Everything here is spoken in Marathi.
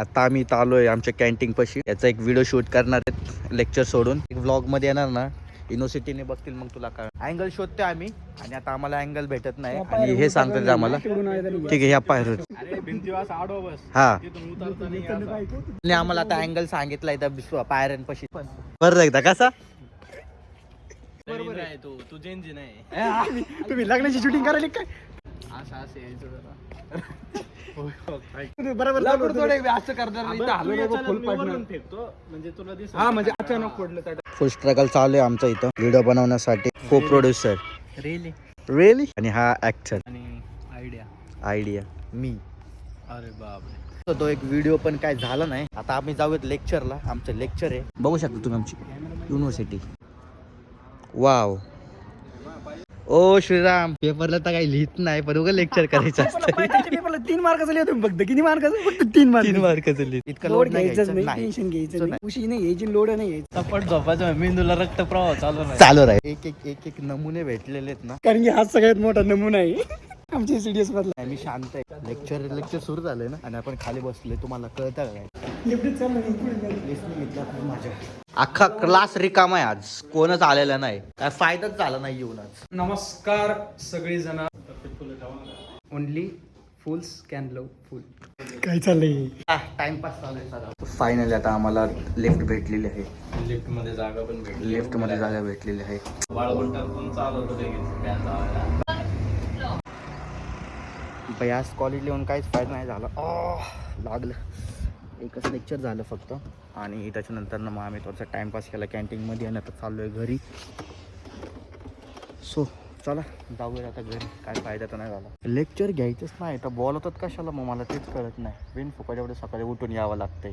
आता आम्ही इथं आलोय आमच्या कॅन्टीन पाशी. याचा एक व्हिडिओ शूट करणार आहेत लेक्चर सोडून. एक व्लॉग मध्ये येणार ना, युनिव्हर्सिटीने बघतील मग तुला काय. अँगल शोधते आम्ही आणि आता आम्हाला अँगल भेटत नाही आणि हे सांगतात आम्हाला ठीक आहे ह्या पायरीवर. हा आणि आम्हाला आता अँगल सांगितलाय त्या पायऱ्यांपाशी. बरं एकदा कसा बरोबर आहे तू चेंज नाही. तुम्ही लग्नाची शूटिंग करायला काय बरोबर असं करणार फेकतो म्हणजे तुला दिसत. हा म्हणजे अचानक पडलं. फुल स्ट्रगल चालू आहे आमचं इथं व्हिडिओ बनवण्यासाठी. को प्रोड्युसर रिअली आणि हा ऍक्टर आणि आयडिया आयडिया मी. अरे बापरे. तो एक व्हिडिओ पण काय झाला नाही. आता आम्ही जाऊयात लेक्चरला. आमचं लेक्चर आहे बघू शकता तुम्ही आमची युनिव्हर्सिटी. वाव ओ श्रीराम. पेपरला तर काही लिहित नाही पण उगा लेक्चर करायचं असतं. 3 मार्काचं लिहितो फक्त. किती मार्काचं? फक्त 3 मार्क. 3 मार्काचं लिहित. इतकं लोड लोड नाही घ्यायचं घ्यायचं. नाही, नाही टेन्शन घ्यायचं नाही, खुशी नाही घ्यायची, लोड नाही घ्यायचं. सपट झोपायचं मेंदूला रक्तप्रवाह चालू नाही. चालू राहील. एक नमुने भेटलेले आहेत ना. कारण की हा सगळ्यात मोठा नमुना आहे आमच्या सीडीएस मधला. मी शांत आहे. लेक्चर सुरू झालंय ना आणि आपण खाली बसलोय. तुम्हाला कळतं काय? माझ्या अख्खा क्लास रिकामा आहे आज. कोणच आलेला नाही. काय फायदाच झाला नाही येऊन आज. नमस्कार सगळी जण. Only fools can love full. काय चाललंय? टाइमपास चालू आहे सगळा. फायनली आता आम्हाला लिफ्ट भेटलेली आहे. लिफ्ट मध्ये जागा पण भेटली. लिफ्ट मध्ये जागा भेटलेली आहे. बाळगुंटातून चालवतो लगेच. आज कॉलेज येऊन काहीच फायदा नाही झाला. लागलं. एकच लेक्चर झालं फक्त आणि त्याच्यानंतर ना मग आम्ही थोडासा टाइमपास केला कॅन्टीनमध्ये आणि आता चाललो आहे घरी. सो चला जाऊया आता घरी. काय फायदा तर नाही झाला. लेक्चर घ्यायचंच नाही तर बोलवतात कशाला मग मला तेच कळत नाही. बिन फुकट एवढं सकाळी उठून यावं लागतंय.